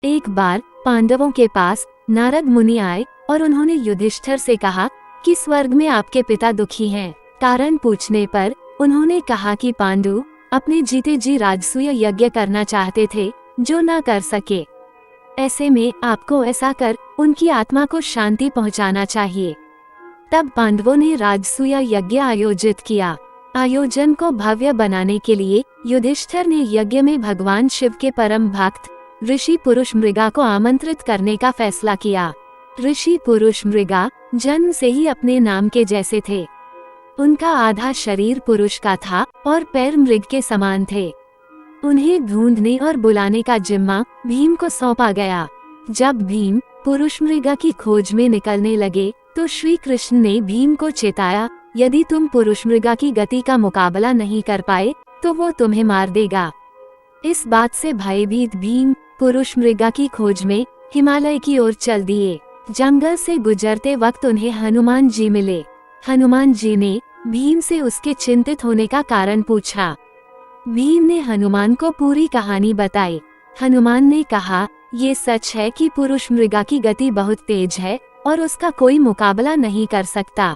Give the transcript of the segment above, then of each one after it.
एक बार पांडवों के पास नारद मुनि आए और उन्होंने युधिष्ठिर से कहा कि स्वर्ग में आपके पिता दुखी हैं। कारण पूछने पर उन्होंने कहा कि पांडु अपने जीते जी राजसूय यज्ञ करना चाहते थे, जो न कर सके। ऐसे में आपको ऐसा कर उनकी आत्मा को शांति पहुंचाना चाहिए। तब पांडवों ने राजसूय यज्ञ आयोजित किया। आयोजन को भव्य बनाने के लिए युधिष्ठिर ने यज्ञ में भगवान शिव के परम भक्त ऋषि पुरुष मृगा को आमंत्रित करने का फैसला किया। ऋषि पुरुष मृगा जन्म से ही अपने नाम के जैसे थे। उनका आधा शरीर पुरुष का था और पैर मृग के समान थे। उन्हें ढूंढने और बुलाने का जिम्मा भीम को सौंपा गया। जब भीम पुरुष मृगा की खोज में निकलने लगे तो श्री कृष्ण ने भीम को चेताया, यदि तुम पुरुष मृगा की गति का मुकाबला नहीं कर पाए तो वो तुम्हें मार देगा। इस बात से भयभीत भीम पुरुष मृगा की खोज में हिमालय की ओर चल दिए। जंगल से गुजरते वक्त उन्हें हनुमान जी मिले। हनुमान जी ने भीम से उसके चिंतित होने का कारण पूछा। भीम ने हनुमान को पूरी कहानी बताई। हनुमान ने कहा, ये सच है कि पुरुष मृगा की गति बहुत तेज है और उसका कोई मुकाबला नहीं कर सकता।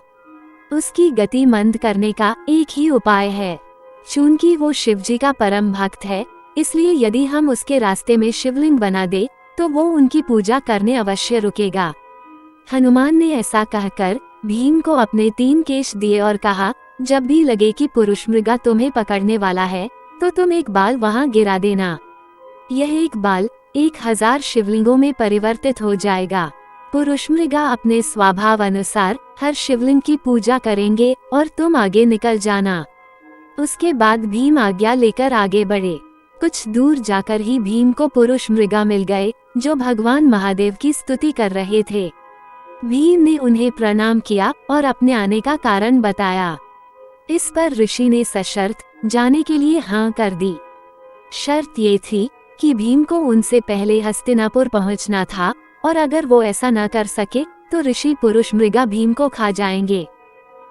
उसकी गति मंद करने का एक ही उपाय है। चूंकि वो शिवजी का परम भक्त है, इसलिए यदि हम उसके रास्ते में शिवलिंग बना दे तो वो उनकी पूजा करने अवश्य रुकेगा। हनुमान ने ऐसा कहकर भीम को अपने 3 केश दिए और कहा, जब भी लगे कि पुरुष मृगा तुम्हें पकड़ने वाला है तो तुम एक बाल वहां गिरा देना। यह एक बाल 1000 शिवलिंगों में परिवर्तित हो जाएगा। पुरुष मृगा अपने स्वभाव अनुसार हर शिवलिंग की पूजा करेंगे और तुम आगे निकल जाना। उसके बाद भीम आज्ञा लेकर आगे बढ़े। कुछ दूर जाकर ही भीम को पुरुष मृगा मिल गए जो भगवान महादेव की स्तुति कर रहे थे। भीम ने उन्हें प्रणाम किया और अपने आने का कारण बताया। इस पर ऋषि ने सशर्त जाने के लिए हाँ कर दी। शर्त ये थी कि भीम को उनसे पहले हस्तिनापुर पहुंचना था और अगर वो ऐसा न कर सके तो ऋषि पुरुष मृगा भीम को खा जाएंगे।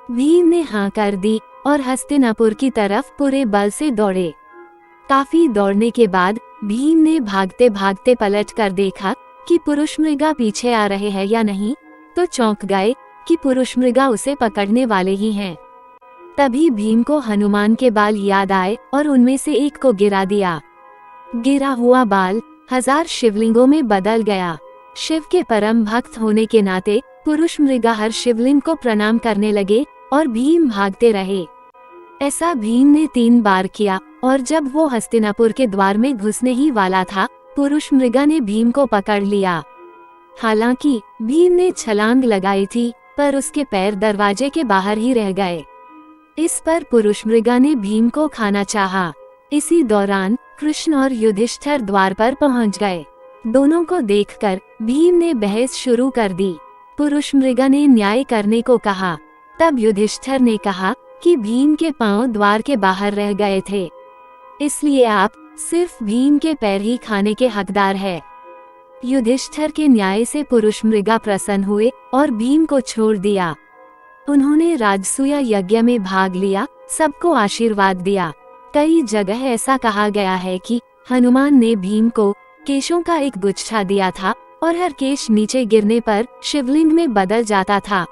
भीम ने हाँ कर दी और हस्तिनापुर की तरफ पूरे बल से दौड़े। काफी दौड़ने के बाद भीम ने भागते भागते पलट कर देखा कि पुरुष मृगा पीछे आ रहे हैं या नहीं, तो चौंक गए कि पुरुष मृगा उसे पकड़ने वाले ही हैं। तभी भीम को हनुमान के बाल याद आए और उनमें से एक को गिरा दिया। गिरा हुआ बाल 1000 शिवलिंगों में बदल गया। शिव के परम भक्त होने के नाते पुरुष मृगा हर शिवलिंग को प्रणाम करने लगे और भीम भागते रहे। ऐसा भीम ने 3 बार किया और जब वो हस्तिनापुर के द्वार में घुसने ही वाला था, पुरुष मृगा ने भीम को पकड़ लिया। हालांकि भीम ने छलांग लगाई थी, पर उसके पैर दरवाजे के बाहर ही रह गए। इस पर पुरुष मृगा ने भीम को खाना चाहा। इसी दौरान कृष्ण और युधिष्ठिर द्वार पर पहुंच गए। दोनों को देखकर भीम ने बहस शुरू कर दी। पुरुष मृगा ने न्याय करने को कहा। तब युधिष्ठिर ने कहा कि भीम के पांव द्वार के बाहर रह गए थे, इसलिए आप सिर्फ भीम के पैर ही खाने के हकदार है। युधिष्ठिर के न्याय से पुरुष मृगा प्रसन्न हुए और भीम को छोड़ दिया। उन्होंने राजसूय यज्ञ में भाग लिया, सबको आशीर्वाद दिया। कई जगह ऐसा कहा गया है कि हनुमान ने भीम को केशों का एक गुच्छा दिया था और हर केश नीचे गिरने पर शिवलिंग में बदल जाता था।